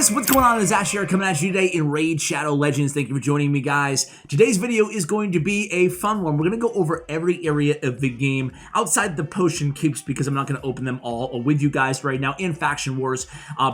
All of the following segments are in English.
guys, what's going on? It's Ash here coming at you today in Raid Shadow Legends. Thank you for joining me, guys. Today's video is going to be a fun one. We're going to go over every area of the game outside the potion keeps because I'm not going to open them all with you guys right now in Faction Wars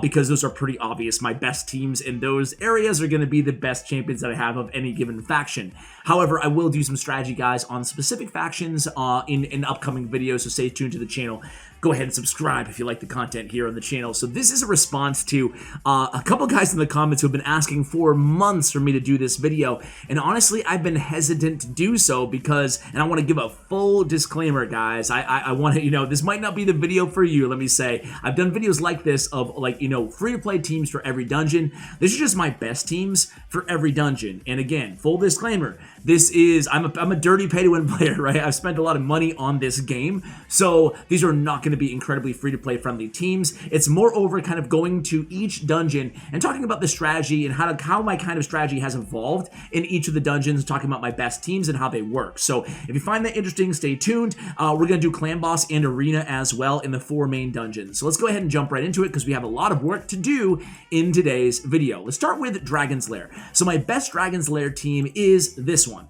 because those are pretty obvious. My best teams in those areas are going to be the best champions that I have of any given faction. However, I will do some strategy, guys, on specific factions in upcoming videos, so stay tuned to the channel. Go ahead and subscribe if you like the content here on the channel. So this is a response to a couple guys in the comments who have been asking for months for me to do this video. And honestly, I've been hesitant to do so because, and I want to give a full disclaimer, guys. I want to, this might not be the video for you, let me say. I've done videos like this of free-to-play teams for every dungeon. This is just my best teams for every dungeon. And again, full disclaimer, this is, I'm a dirty pay-to-win player, right? I've spent a lot of money on this game. So these are not going to be incredibly free-to-play friendly teams. It's moreover kind of going to each dungeon and talking about the strategy and how my kind of strategy has evolved in each of the dungeons, talking about my best teams and how they work. So if you find that interesting, stay tuned. We're going to do Clan Boss and Arena as well in the 4 main dungeons. So let's go ahead and jump right into it because we have a lot of work to do in today's video. Let's start with Dragon's Lair. So my best Dragon's Lair team is this one.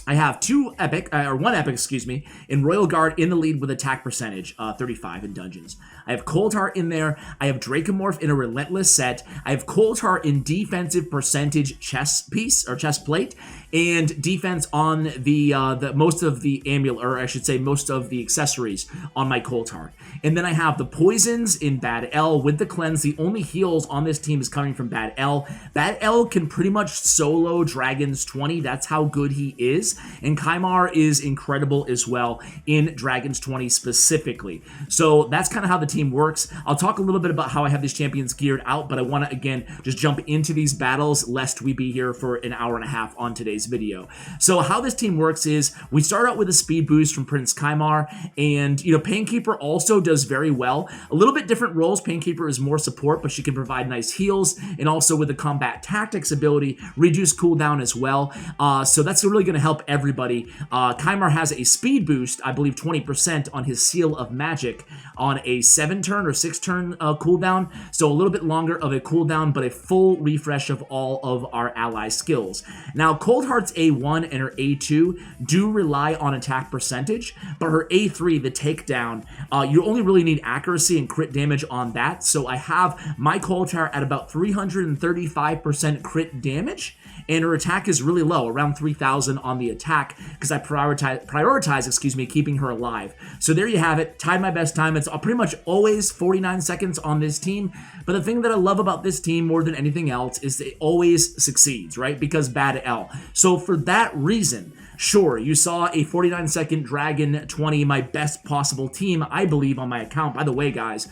I have one epic, excuse me, in Royal Guard in the lead with attack percentage, 35 in dungeons. I have Coldheart in there. I have Dracomorph in a Relentless set. I have Coldheart in defensive percentage chest piece or chest plate, and defense on the most of the amulet, or I should say most of the accessories on my Coldheart. And then I have the poisons in Bad L with the cleanse. The only heals on this team is coming from Bad L. Bad L can pretty much solo Dragons 20. That's how good he is. And Kymar is incredible as well in Dragons 20 specifically. So that's kind of how the team works. I'll talk a little bit about how I have these champions geared out, but I want to, again, just jump into these battles lest we be here for an hour and a half on today's video. So how this team works is we start out with a speed boost from Prince Kymar, and, Painkeeper also does very well. A little bit different roles. Painkeeper is more support, but she can provide nice heals, and also with the combat tactics ability, reduce cooldown as well. So that's really going to help everybody. Kymar has a speed boost, I believe 20% on his Seal of Magic on a 7-turn or 6-turn cooldown, so a little bit longer of a cooldown, but a full refresh of all of our ally skills. Now, Coldheart's A1 and her A2 do rely on attack percentage, but her A3, the takedown, you only really need accuracy and crit damage on that, so I have my Coldheart at about 335% crit damage, and her attack is really low, around 3,000 on the attack, because I prioritize, keeping her alive. So there you have it, tied my best time. It's pretty much always 49 seconds on this team, but the thing that I love about this team more than anything else is it always succeeds, right? Because Bad L. So for that reason, sure, you saw a 49-second Dragon 20, my best possible team, I believe, on my account. By the way, guys,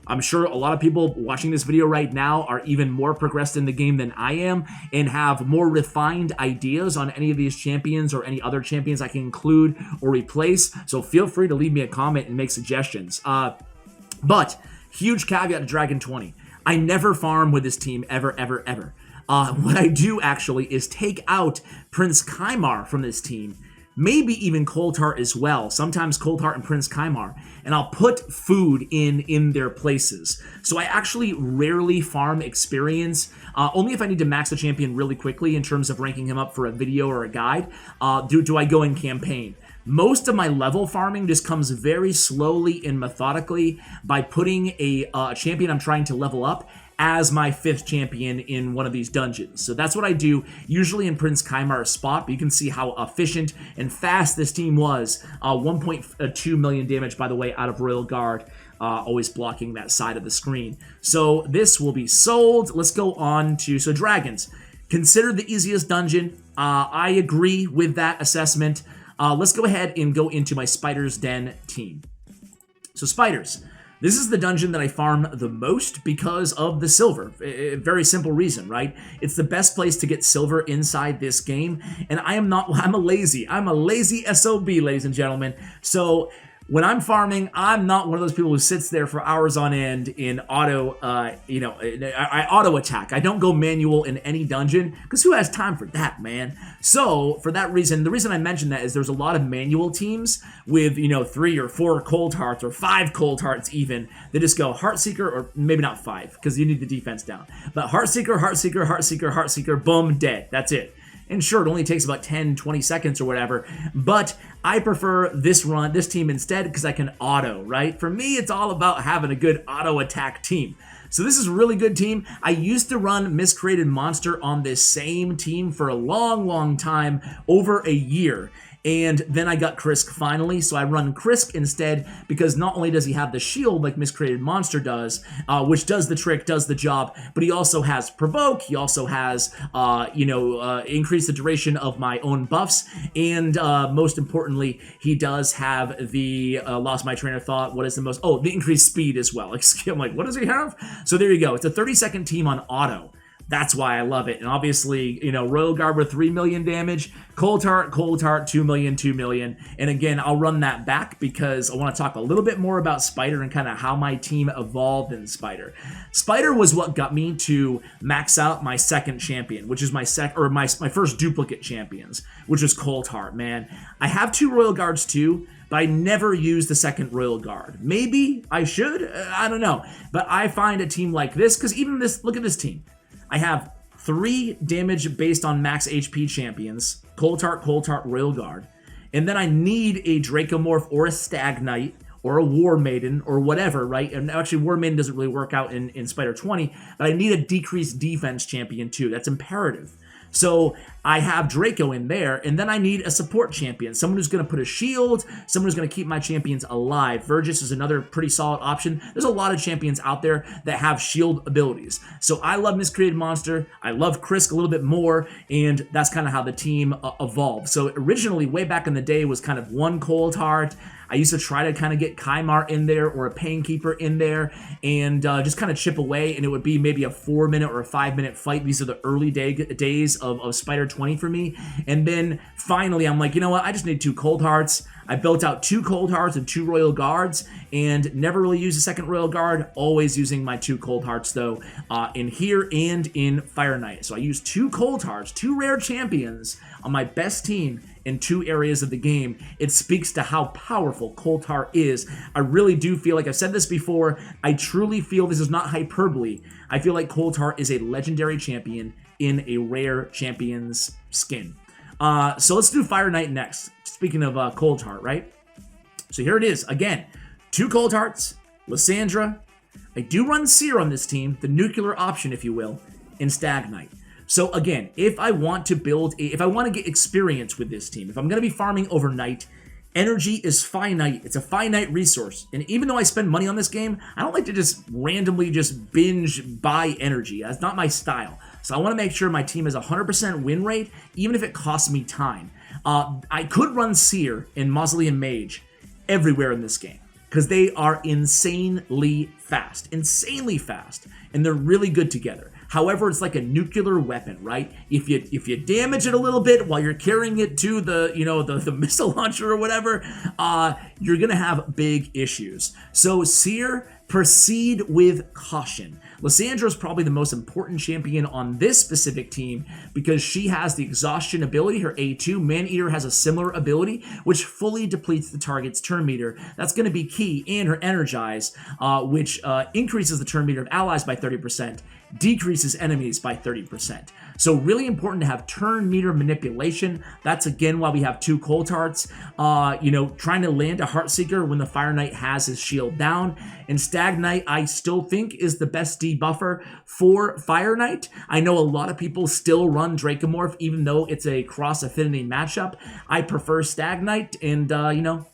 I'm sure a lot of people watching this video right now are even more progressed in the game than I am and have more refined ideas on any of these champions or any other champions I can include or replace. So feel free to leave me a comment and make suggestions. But huge caveat to Dragon 20. I never farm with this team ever, ever, ever. What I do actually is take out Prince Kymar from this team, maybe even Coldheart as well, sometimes Coldheart and Prince Kymar, and I'll put food in their places. So I actually rarely farm experience, only if I need to max the champion really quickly in terms of ranking him up for a video or a guide, do I go in campaign. Most of my level farming just comes very slowly and methodically by putting a champion I'm trying to level up as my 5th champion in one of these dungeons. So that's what I do, usually in Prince Kymar's spot, but you can see how efficient and fast this team was. 1.2 million damage, by the way, out of Royal Guard, always blocking that side of the screen. So this will be sold. Let's go on to, Dragons. Considered the easiest dungeon. I agree with that assessment. Let's go ahead and go into my Spider's Den team. So Spiders. This is the dungeon that I farm the most because of the silver. A very simple reason, right? It's the best place to get silver inside this game, and I'm a lazy SOB, ladies and gentlemen. So when I'm farming, I'm not one of those people who sits there for hours on end in auto, I auto attack. I don't go manual in any dungeon because who has time for that, man? So for that reason, the reason I mentioned that is there's a lot of manual teams with, 3 or 4 Coldhearts or 5 Coldhearts even. They just go Heartseeker, or maybe not 5 because you need the defense down. But Heartseeker, Heartseeker, Heartseeker, Heartseeker, boom, dead. That's it. And sure, it only takes about 10, 20 seconds or whatever, but I prefer this team instead because I can auto, right? For me, it's all about having a good auto attack team. So this is a really good team. I used to run Miscreated Monster on this same team for a long, long time, over a year. And then I got Krisk finally, so I run Krisk instead because not only does he have the shield like Miscreated Monster does, which does the trick, does the job, but he also has Provoke, he also has, increase the duration of my own buffs, and most importantly, he does have the, lost my train of thought, what is the most, the increased speed as well. I'm like, what does he have? So there you go, it's a 30-second team on auto. That's why I love it. And obviously, Royal Guard with 3 million damage, Coldheart, 2 million, 2 million. And again, I'll run that back because I want to talk a little bit more about Spider and kind of how my team evolved in Spider. Spider was what got me to max out my second champion, which is my first duplicate champions, which was Coldheart, man. I have 2 Royal Guards too, but I never use the second Royal Guard. Maybe I should, I don't know. But I find a team like this, because even this, look at this team. I have 3 damage based on max HP champions, Coldheart, Royal Guard, and then I need a Dracomorph or a Stag Knight or a War Maiden or whatever, right? And actually, War Maiden doesn't really work out in Spider 20, but I need a decreased defense champion too. That's imperative. So I have Draco in there, and then I need a support champion, someone who's going to put a shield, someone who's going to keep my champions alive. Vergis is another pretty solid option. There's a lot of champions out there that have shield abilities. So I love Miscreated Monster. I love Krisk a little bit more, and that's kind of how the team evolved. So originally, way back in the day, was kind of 1 Coldheart. I used to try to kind of get Kymar in there or a Painkeeper in there and just kind of chip away, and it would be maybe a 4-minute or a 5-minute fight. These are the early days of Spider 20 for me. And then finally, I'm like, you know what? I just need 2 Coldhearts. I built out 2 Coldhearts and 2 Royal Guards and never really used a second Royal Guard, always using my 2 Coldhearts though, in here and in Fire Knight. So I used 2 Coldhearts, 2 rare champions on my best team in 2 areas of the game. It speaks to how powerful Coldheart is. I really do feel, like I've said this before, I truly feel this is not hyperbole. I feel like Coldheart is a legendary champion in a rare champion's skin. So let's do Fire Knight next. Speaking of Coldheart, right? So here it is. Again, 2 Coldhearts, Lysandra. I do run Seer on this team, the nuclear option, if you will, in Stag Knight. So again, if I want to if I want to get experience with this team, if I'm going to be farming overnight, energy is finite. It's a finite resource. And even though I spend money on this game, I don't like to just randomly just binge buy energy. That's not my style. So I want to make sure my team has a 100% win rate, even if it costs me time. I could run Seer and Mausoleum Mage everywhere in this game because they are insanely fast, and they're really good together. However, it's like a nuclear weapon, right? If you damage it a little bit while you're carrying it to the missile launcher or whatever, you're gonna have big issues. So Seer, proceed with caution. Lysandra is probably the most important champion on this specific team because she has the exhaustion ability, her A2. Maneater has a similar ability, which fully depletes the target's turn meter. That's going to be key. And her Energize, which increases the turn meter of allies by 30%, decreases enemies by 30%. So really important to have turn meter manipulation. That's again why we have 2 Coldhearts. Trying to land a Heartseeker when the Fire Knight has his shield down. And Stag Knight, I still think, is the best debuffer for Fire Knight. I know a lot of people still run Dracomorph, even though it's a cross affinity matchup. I prefer Stag Knight, and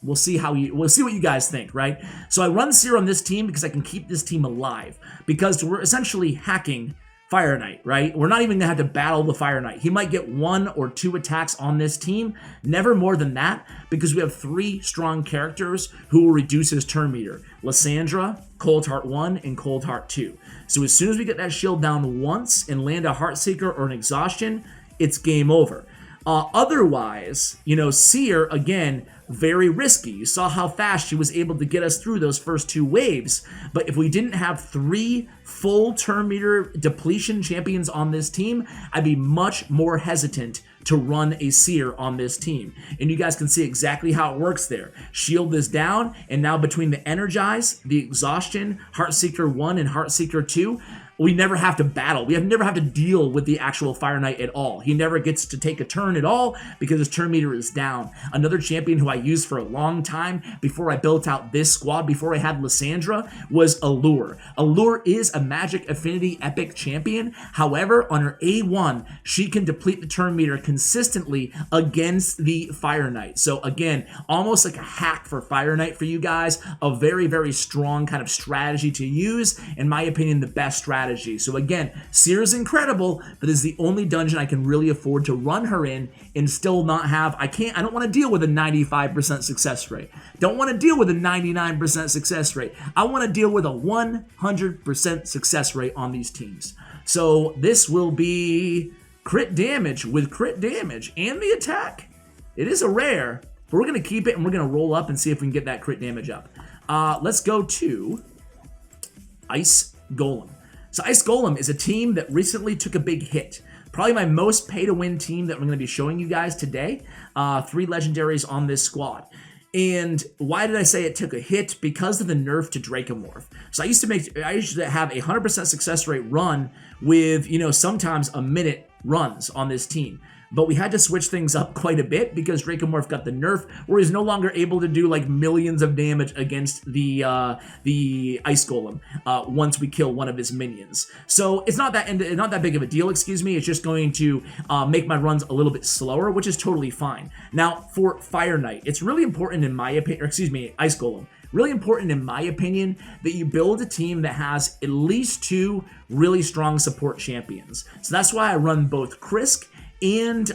we'll see what you guys think, right? So I run Seer on this team because I can keep this team alive, because we're essentially hacking Fire Knight, right? We're not even gonna have to battle the Fire Knight. He might get 1 or 2 attacks on this team, never more than that, because we have 3 strong characters who will reduce his turn meter. Lysandra, Coldheart 1, and Coldheart 2. So as soon as we get that shield down once and land a Heartseeker or an Exhaustion, it's game over. Otherwise, Seer, again, very risky. You saw how fast she was able to get us through those first 2 waves. But if we didn't have 3 full turn meter depletion champions on this team, I'd be much more hesitant to run a seer on this team. And you guys can see exactly how it works there. Shield is down, and now between the Energize, the Exhaustion, Heartseeker 1 and Heartseeker 2, we never have to battle. We never have to deal with the actual Fire Knight at all. He never gets to take a turn at all because his turn meter is down. Another champion who I used for a long time before I built out this squad, before I had Lysandra, was Allure. Allure is a Magic Affinity Epic champion. However, on her A1, she can deplete the turn meter consistently against the Fire Knight. So again, almost like a hack for Fire Knight for you guys. A very, very strong kind of strategy to use. In my opinion, the best strategy. So again, Seer is incredible, but is the only dungeon I can really afford to run her in and still not have, I don't want to deal with a 95% success rate. Don't want to deal with a 99% success rate. I want to deal with a 100% success rate on these teams. So this will be crit damage with crit damage and the attack. It is a rare, but we're going to keep it and we're going to roll up and see if we can get that crit damage up. Let's go to Ice Golem. So Ice Golem is a team that recently took a big hit. Probably my most pay-to-win team that we're going to be showing you guys today. 3 legendaries on this squad. And why did I say it took a hit? Because of the nerf to Dracomorph. So I used to have a 100% success rate run with, sometimes a minute runs on this team. But we had to switch things up quite a bit because Dracomorph got the nerf where he's no longer able to do like millions of damage against the Ice Golem once we kill one of his minions. So it's not that big of a deal, excuse me. It's just going to make my runs a little bit slower, which is totally fine. Now for Fire Knight, it's really important in my opinion, Ice Golem. Really important in my opinion that you build a team that has at least 2 really strong support champions. So that's why I run both Krisk and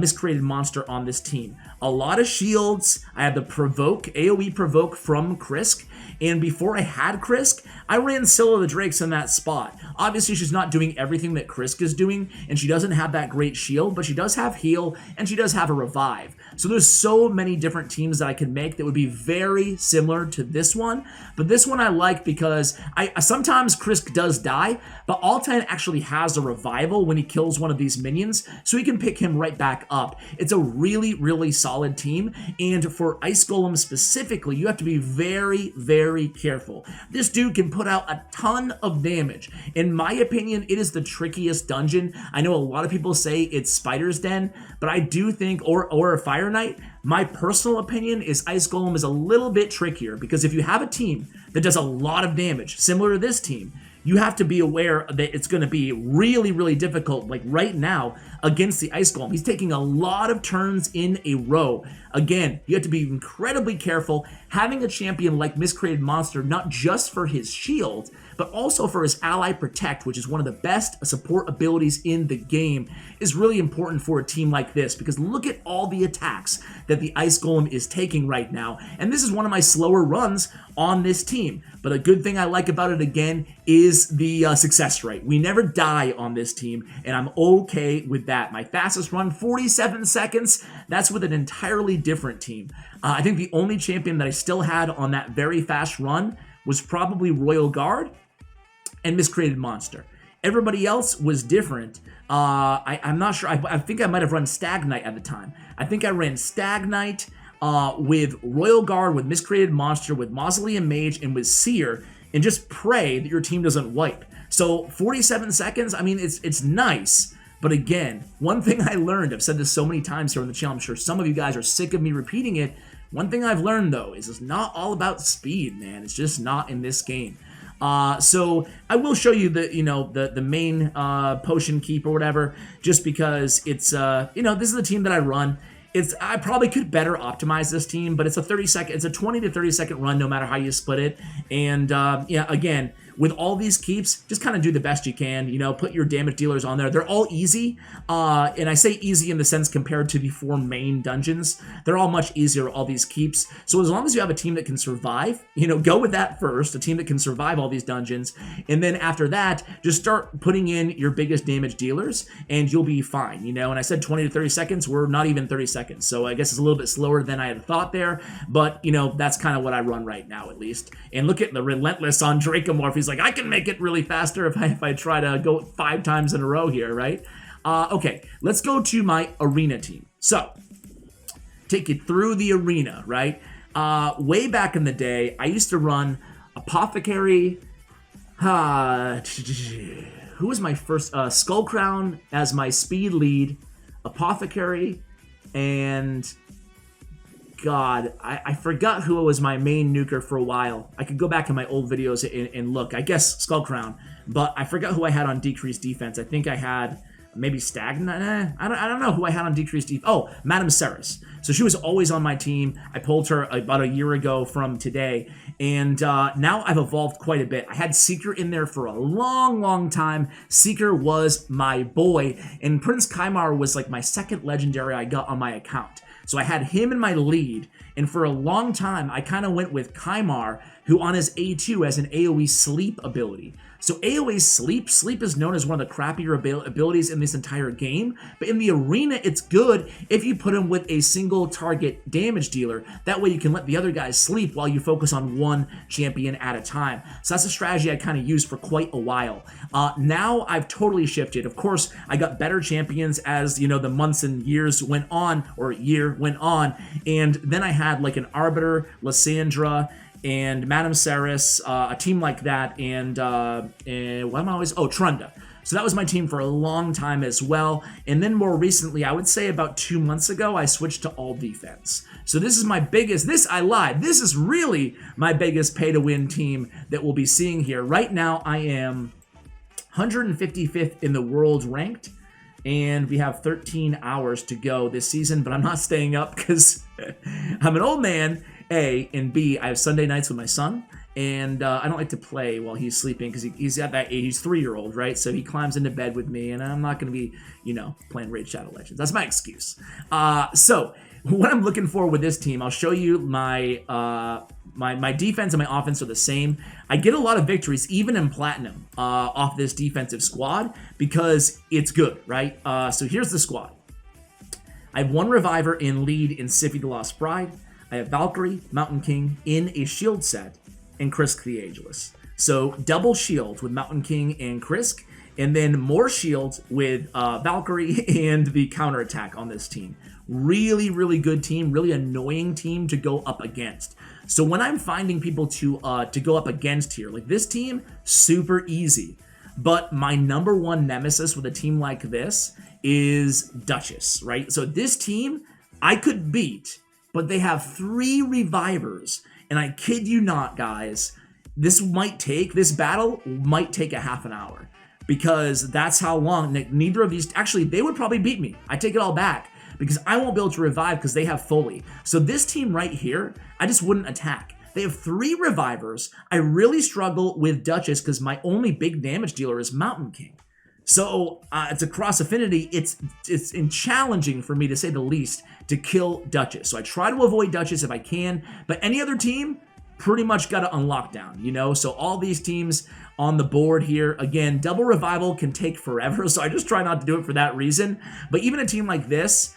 Miscreated Monster on this team. A lot of shields. I have the AoE Provoke from Krisk. And before I had Krisk, I ran Scylla the Drakes in that spot. Obviously, she's not doing everything that Krisk is doing, and she doesn't have that great shield, but she does have heal, and she does have a revive. So there's so many different teams that I could make that would be very similar to this one. But this one I like because sometimes Krisk does die, but Altan actually has a revival when he kills one of these minions, so he can pick him right back up. It's a really, really solid team, and for Ice Golem specifically, you have to be very, very careful. This dude can put out a ton of damage. In my opinion, it is the trickiest dungeon. I know a lot of people say it's Spider's Den, but I do think, or Fire Knight, my personal opinion is Ice Golem is a little bit trickier because if you have a team that does a lot of damage, similar to this team, you have to be aware that it's going to be really, really difficult, like right now, against the Ice Golem. He's taking a lot of turns in a row. Again, you have to be incredibly careful. Having a champion like Miscreated Monster, not just for his shield, but also for his Ally Protect, which is one of the best support abilities in the game, is really important for a team like this, because look at all the attacks that the Ice Golem is taking right now, and this is one of my slower runs on this team. But a good thing I like about it, again, is the success rate. We never die on this team, and I'm okay with that. My fastest run, 47 seconds. That's with an entirely different team. I think the only champion that I still had on that very fast run was probably Royal Guard and Miscreated Monster. Everybody else was different. I'm not sure. I think I might have run Stag Knight at the time. I think I ran Stag Knight with Royal Guard, with Miscreated Monster, with Mausoleum Mage, and with Seer, and just pray that your team doesn't wipe. So 47 seconds, I mean, it's nice. But again, one thing I learned, I've said this so many times here on the channel, I'm sure some of you guys are sick of me repeating it. One thing I've learned, though, is it's not all about speed, man. It's just not in this game. So I will show you the main potion keep or whatever, just because it's this is the team that I run. I probably could better optimize this team, but it's a 20 to 30 second run no matter how you split it. And yeah, again, with all these keeps, just kind of do the best you can, you know, put your damage dealers on there. They're all easy, and I say easy in the sense compared to the 4 main dungeons. They're all much easier, all these keeps. So as long as you have a team that can survive, you know, go with that first, a team that can survive all these dungeons, and then after that, just start putting in your biggest damage dealers, and you'll be fine, you know. And I said 20 to 30 seconds, we're not even 30 seconds, so I guess it's a little bit slower than I had thought there, but, you know, that's kind of what I run right now, at least. And look at the relentless on Dracomorph. He's like, I can make it really faster if I try to go 5 times in a row here, right? Okay, let's go to my arena team. So, take it through the arena, right? Way back in the day, I used to run Apothecary. Who was my first? Skullcrown as my speed lead, Apothecary, and God, I forgot who was my main nuker for a while. I could go back in my old videos and look. I guess Skullcrown, but I forgot who I had on decreased defense. I think I had maybe Stagnant. I don't know who I had on decreased defense. Oh, Madame Ceres. So she was always on my team. I pulled her about a year ago from today, and now I've evolved quite a bit. I had Seeker in there for a long time. Seeker was my boy, and Prince Kymar was like my second legendary I got on my account. So I had him in my lead, and for a long time, I kind of went with Kymar, who on his A2 has an AoE sleep ability. So AoE sleep is known as one of the crappier abilities in this entire game, but in the arena, it's good if you put him with a single target damage dealer. That way you can let the other guys sleep while you focus on one champion at a time. So that's a strategy I kind of used for quite a while. Now I've totally shifted. Of course, I got better champions as, you know, the months and years went on, or year went on, and then I had like an Arbiter, Lysandra, and Madame Ceres, a team like that, and what am I always? Oh, Trunda. So that was my team for a long time as well. And then more recently, I would say about 2 months ago, I switched to all defense. So this is my biggest, I lied. This is really my biggest pay to win team that we'll be seeing here. Right now, I am 155th in the world ranked, and we have 13 hours to go this season, but I'm not staying up because I'm an old man, A, and B, I have Sunday nights with my son, and I don't like to play while he's sleeping because he's at that age, he's 3-year-old, right? So he climbs into bed with me, and I'm not going to be, you know, playing Raid Shadow Legends. That's my excuse. So what I'm looking for with this team, I'll show you my my defense and my offense are the same. I get a lot of victories, even in Platinum, off this defensive squad because it's good, right? So here's the squad. I have 1 Reviver in lead in Sify the Lost Bride. I have Valkyrie, Mountain King in a shield set, and Krisk the Ageless. So double shield with Mountain King and Krisk, and then more shields with Valkyrie and the counterattack on this team. Really, really good team, really annoying team to go up against. So when I'm finding people to go up against here, like this team, super easy. But my #1 nemesis with a team like this is Duchess, right? So this team I could beat, but they have 3 revivers, and I kid you not, guys, this battle might take a half an hour, because that's how long, neither of these, actually, they would probably beat me. I take it all back, because I won't be able to revive because they have Foley. So this team right here, I just wouldn't attack. They have 3 revivers. I really struggle with Duchess because my only big damage dealer is Mountain King. So it's a cross affinity. It's challenging for me, to say the least, to kill Duchess. So I try to avoid Duchess if I can, but any other team pretty much got to unlock down, you know? So all these teams on the board here, again, double revival can take forever, so I just try not to do it for that reason. But even a team like this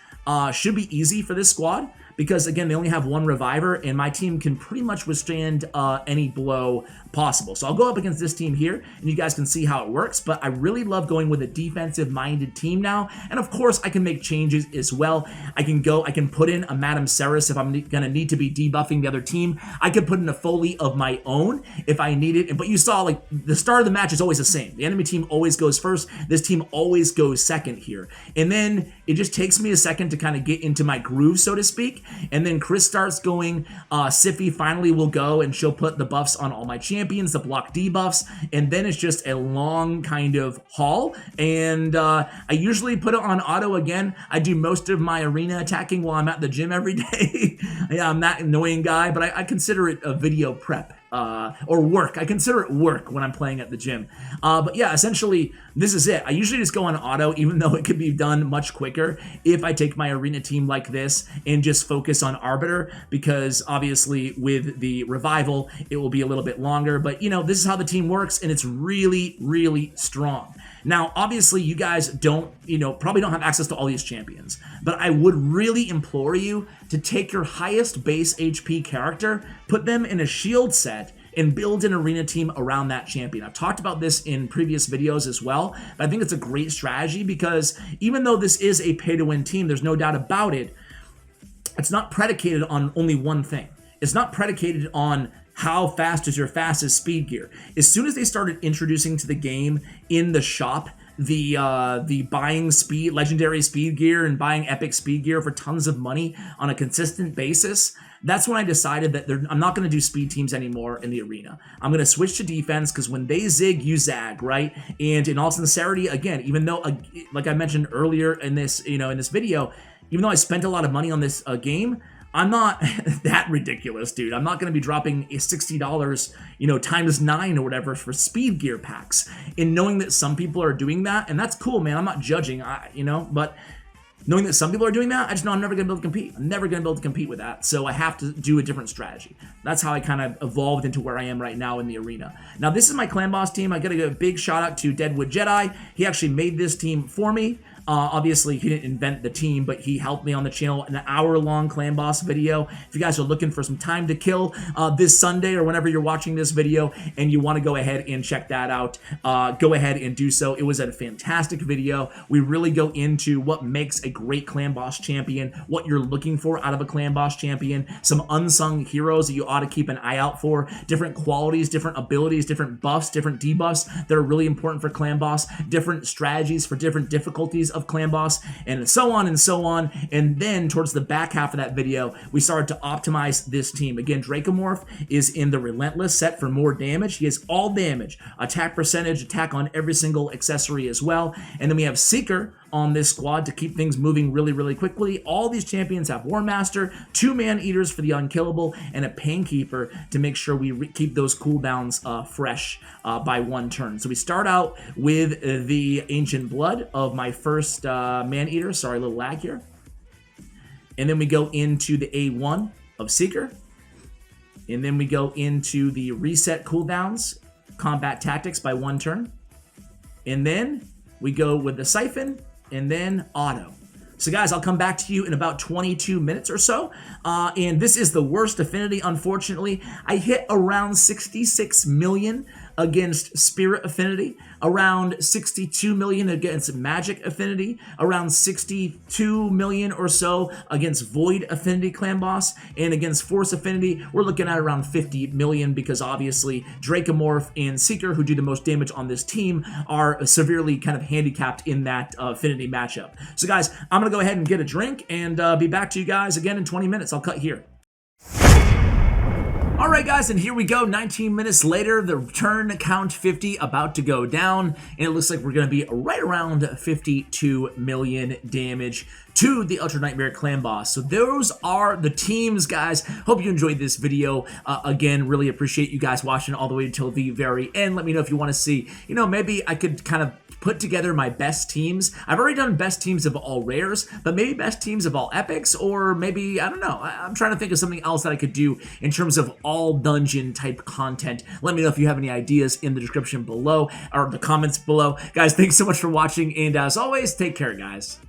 should be easy for this squad, because again, they only have 1 reviver, and my team can pretty much withstand any blow possible. So I'll go up against this team here, and you guys can see how it works, but I really love going with a defensive-minded team now, and of course, I can make changes as well. I can put in a Madame Ceres if I'm gonna need to be debuffing the other team. I could put in a Foley of my own if I need it, but you saw, like, the start of the match is always the same. The enemy team always goes first, this team always goes second here, and then it just takes me a second to kind of get into my groove, so to speak. And then Chris starts going, Sify finally will go, and she'll put the buffs on all my champions, the block debuffs, and then it's just a long kind of haul, and I usually put it on auto again. I do most of my arena attacking while I'm at the gym every day. Yeah, I'm that annoying guy, but I consider it a video prep. or work. I consider it work when I'm playing at the gym. But yeah, essentially, this is it. I usually just go on auto, even though it could be done much quicker if I take my arena team like this and just focus on Arbiter, because obviously with the revival, it will be a little bit longer. But, you know, this is how the team works, and it's really, really strong. Now, obviously, you guys don't, probably don't have access to all these champions, but I would really implore you to take your highest base HP character, put them in a shield set, and build an arena team around that champion. I've talked about this in previous videos as well, but I think it's a great strategy because even though this is a pay-to-win team, there's no doubt about it, it's not predicated on only one thing. It's not predicated on how fast is your fastest speed gear. As soon as they started introducing to the game in the shop the buying speed, legendary speed gear and buying epic speed gear for tons of money on a consistent basis, that's when I decided that I'm not going to do speed teams anymore in the arena. I'm going to switch to defense because when they zig, you zag, right? And in all sincerity, again, even though, like I mentioned earlier in this, in this video, even though I spent a lot of money on this game, I'm not that ridiculous, dude. I'm not going to be dropping $60, times 9 or whatever for speed gear packs. And knowing that some people are doing that, and that's cool, man. I'm not judging, but knowing that some people are doing that, I just know I'm never going to be able to compete. I'm never going to be able to compete with that. So I have to do a different strategy. That's how I kind of evolved into where I am right now in the arena. Now, this is my clan boss team. I got to give a big shout out to Deadwood Jedi. He actually made this team for me. Obviously, he didn't invent the team, but he helped me on the channel. An hour-long clan boss video. If you guys are looking for some time to kill this Sunday or whenever you're watching this video and you want to go ahead and check that out, go ahead and do so. It was a fantastic video. We really go into what makes a great clan boss champion, what you're looking for out of a clan boss champion, some unsung heroes that you ought to keep an eye out for, different qualities, different abilities, different buffs, different debuffs that are really important for clan boss, different strategies for different difficulties of clan boss, and so on and so on. And then towards the back half of that video, we started to optimize this team. Again, Dracomorph is in the Relentless set for more damage. He has all damage, attack percentage, attack on every single accessory as well. And then we have Seeker on this squad to keep things moving really, really quickly. All these champions have War Master, 2 Man-Eaters for the unkillable, and a Painkeeper to make sure we keep those cooldowns fresh by 1 turn. So we start out with the Ancient Blood of my first Man-Eater. Sorry, a little lag here. And then we go into the A1 of Seeker. And then we go into the Reset cooldowns, Combat Tactics by 1 turn. And then we go with the Siphon, and then Auto. So guys, I'll come back to you in about 22 minutes or so. And this is the worst affinity, unfortunately. I hit around 66 million against Spirit Affinity, around 62 million against Magic Affinity, around 62 million or so against Void Affinity Clan Boss, and against Force Affinity, we're looking at around 50 million because obviously Dracomorph and Seeker, who do the most damage on this team, are severely kind of handicapped in that Affinity matchup. So guys, I'm going to go ahead and get a drink and be back to you guys again in 20 minutes. I'll cut here. All right, guys, and here we go. 19 minutes later, the turn count 50 about to go down, and it looks like we're going to be right around 52 million damage to the Ultra Nightmare Clan Boss. So those are the teams, guys. Hope you enjoyed this video. Again, really appreciate you guys watching all the way until the very end. Let me know if you want to see, maybe I could kind of put together my best teams. I've already done best teams of all rares, but maybe best teams of all epics, or maybe, I don't know. I'm trying to think of something else that I could do in terms of all dungeon type content. Let me know if you have any ideas in the description below or the comments below. Guys, thanks so much for watching, and as always, take care, guys.